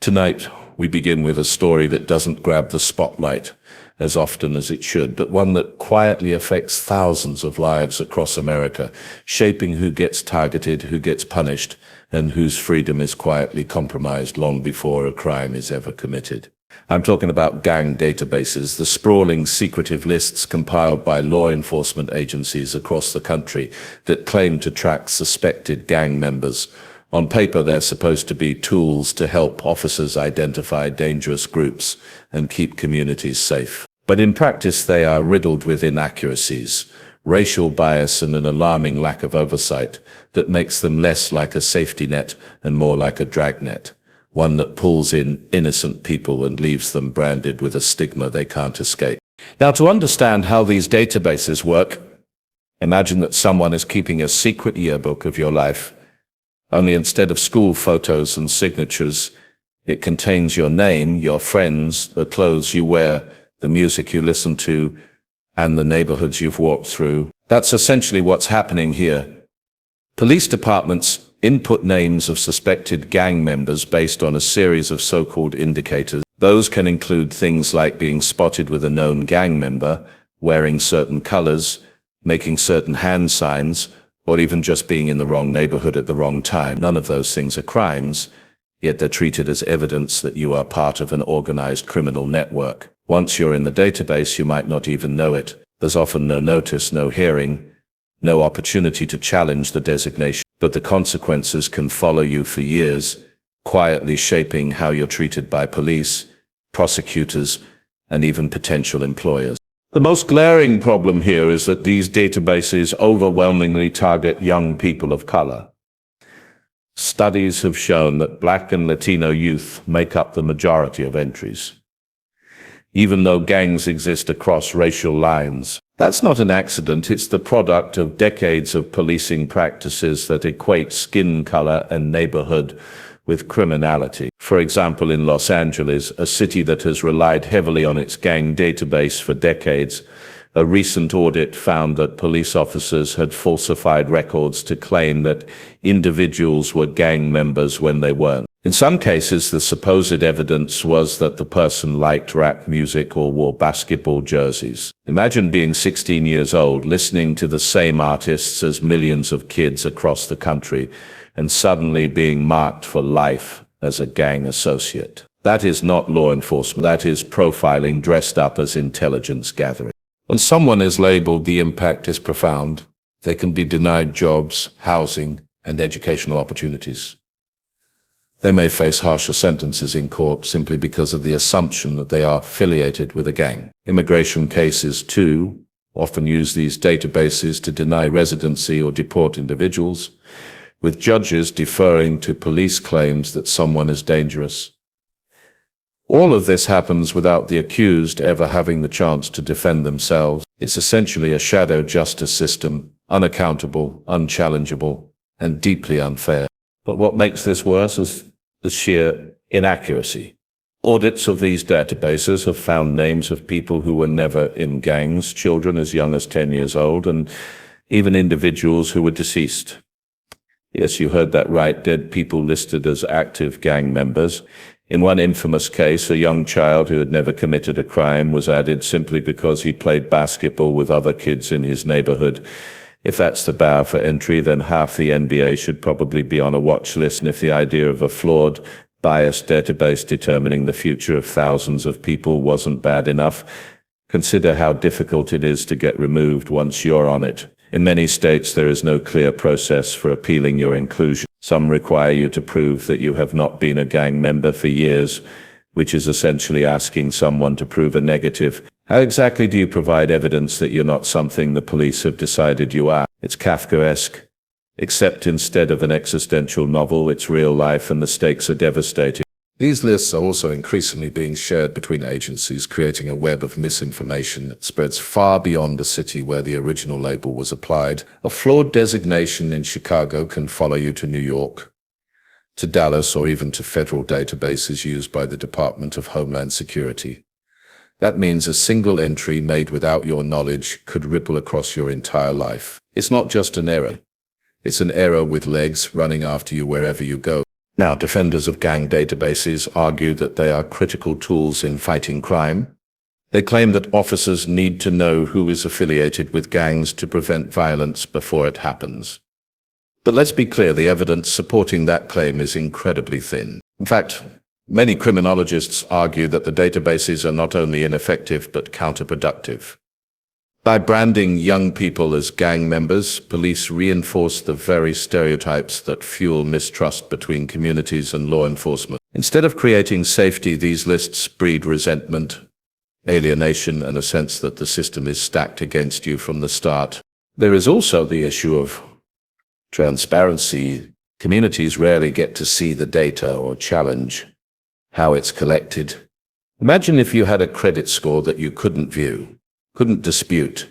Tonight, we begin with a story that doesn't grab the spotlight as often as it should, but one that quietly affects thousands of lives across America, shaping who gets targeted, who gets punished, and whose freedom is quietly compromised long before a crime is ever committed. I'm talking about gang databases, the sprawling, secretive lists compiled by law enforcement agencies across the country that claim to track suspected gang members. On paper, they're supposed to be tools to help officers identify dangerous groups and keep communities safe. But in practice, they are riddled with inaccuracies, racial bias, and an alarming lack of oversight that makes them less like a safety net and more like a dragnet, one that pulls in innocent people and leaves them branded with a stigma they can't escape. Now, to understand how these databases work, imagine that someone is keeping a secret yearbook of your life. Only instead of school photos and signatures, it contains your name, your friends, the clothes you wear, the music you listen to, and the neighborhoods you've walked through. That's essentially what's happening here. Police departments input names of suspected gang members based on a series of so-called indicators. Those can include things like being spotted with a known gang member, wearing certain colors, making certain hand signs, or even just being in the wrong neighborhood at the wrong time. None of those things are crimes, yet they're treated as evidence that you are part of an organized criminal network. Once you're in the database, you might not even know it. There's often no notice, no hearing, no opportunity to challenge the designation, but the consequences can follow you for years, quietly shaping how you're treated by police, prosecutors, and even potential employers. The most glaring problem here is that these databases overwhelmingly target young people of color. Studies have shown that Black and Latino youth make up the majority of entries, even though gangs exist across racial lines. That's not an accident. It's the product of decades of policing practices that equate skin color and neighborhood with criminality. For example, in Los Angeles, a city that has relied heavily on its gang database for decades, a recent audit found that police officers had falsified records to claim that individuals were gang members when they weren't. In some cases, the supposed evidence was that the person liked rap music or wore basketball jerseys. Imagine being 16 years old, listening to the same artists as millions of kids across the country, and suddenly being marked for life as a gang associate. That is not law enforcement. That is profiling dressed up as intelligence gathering. When someone is labeled, the impact is profound. They can be denied jobs, housing, and educational opportunities. They may face harsher sentences in court simply because of the assumption that they are affiliated with a gang. Immigration cases, too, often use these databases to deny residency or deport individuals, with judges deferring to police claims that someone is dangerous. All of this happens without the accused ever having the chance to defend themselves. It's essentially a shadow justice system, unaccountable, unchallengeable, and deeply unfair. But what makes this worse is the sheer inaccuracy. Audits of these databases have found names of people who were never in gangs, children as young as 10 years old, and even individuals who were deceased. Yes, you heard that right, dead people listed as active gang members. In one infamous case, a young child who had never committed a crime was added simply because he played basketball with other kids in his neighborhood. If that's the bar for entry, then half the NBA should probably be on a watch list. And if the idea of a flawed, biased database determining the future of thousands of people wasn't bad enough, consider how difficult it is to get removed once you're on it. In many states, there is no clear process for appealing your inclusion. Some require you to prove that you have not been a gang member for years, which is essentially asking someone to prove a negative. How exactly do you provide evidence that you're not something the police have decided you are? It's Kafkaesque, except instead of an existential novel, it's real life, and the stakes are devastating. These lists are also increasingly being shared between agencies, creating a web of misinformation that spreads far beyond the city where the original label was applied. A flawed designation in Chicago can follow you to New York, to Dallas, or even to federal databases used by the Department of Homeland Security. That means a single entry made without your knowledge could ripple across your entire life. It's not just an error. It's an error with legs running after you wherever you go. Now, defenders of gang databases argue that they are critical tools in fighting crime. They claim that officers need to know who is affiliated with gangs to prevent violence before it happens. But let's be clear, the evidence supporting that claim is incredibly thin. In fact, many criminologists argue that the databases are not only ineffective but counterproductive. By branding young people as gang members, police reinforce the very stereotypes that fuel mistrust between communities and law enforcement. Instead of creating safety, these lists breed resentment, alienation, and a sense that the system is stacked against you from the start. There is also the issue of transparency. Communities rarely get to see the data or challenge how it's collected. Imagine if you had a credit score that you couldn't view, couldn't dispute,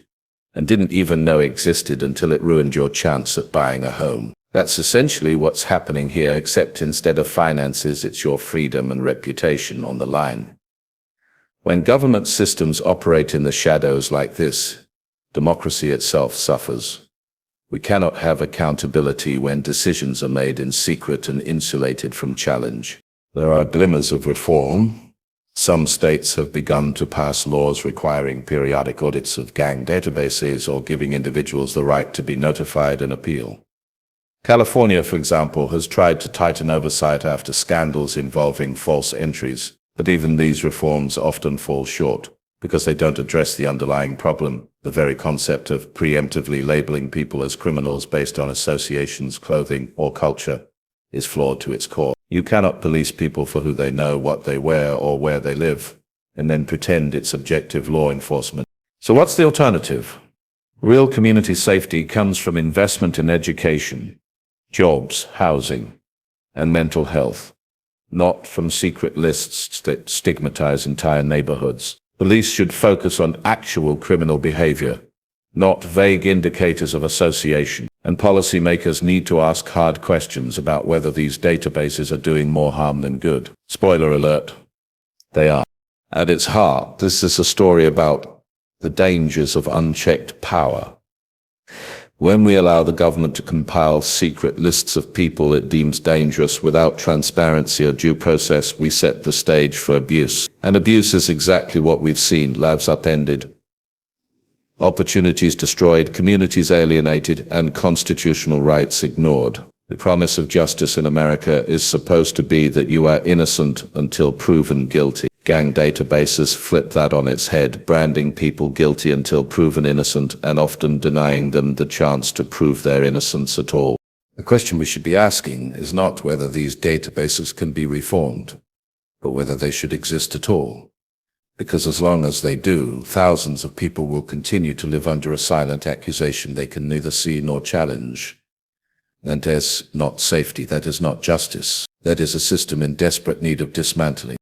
and didn't even know existed until it ruined your chance at buying a home. That's essentially what's happening here, except instead of finances, it's your freedom and reputation on the line. When government systems operate in the shadows like this, democracy itself suffers. We cannot have accountability when decisions are made in secret and insulated from challenge. There are glimmers of reform. Some states have begun to pass laws requiring periodic audits of gang databases or giving individuals the right to be notified and appeal. California, for example, has tried to tighten oversight after scandals involving false entries, but even these reforms often fall short because they don't address the underlying problem. The very concept of preemptively labeling people as criminals based on associations, clothing, or culture is flawed to its core. You cannot police people for who they know, what they wear, or where they live, and then pretend it's objective law enforcement. So what's the alternative? Real community safety comes from investment in education, jobs, housing, and mental health, not from secret lists that stigmatize entire neighborhoods. Police should focus on actual criminal behavior, not vague indicators of association. And policymakers need to ask hard questions about whether these databases are doing more harm than good. Spoiler alert, they are. At its heart, this is a story about the dangers of unchecked power. When we allow the government to compile secret lists of people it deems dangerous without transparency or due process, we set the stage for abuse. And abuse is exactly what we've seen: lives upended, opportunities destroyed, communities alienated, and constitutional rights ignored. The promise of justice in America is supposed to be that you are innocent until proven guilty. Gang databases flip that on its head, branding people guilty until proven innocent and often denying them the chance to prove their innocence at all. The question we should be asking is not whether these databases can be reformed, but whether they should exist at all. Because as long as they do, thousands of people will continue to live under a silent accusation they can neither see nor challenge. That is not safety, that is not justice. That is a system in desperate need of dismantling.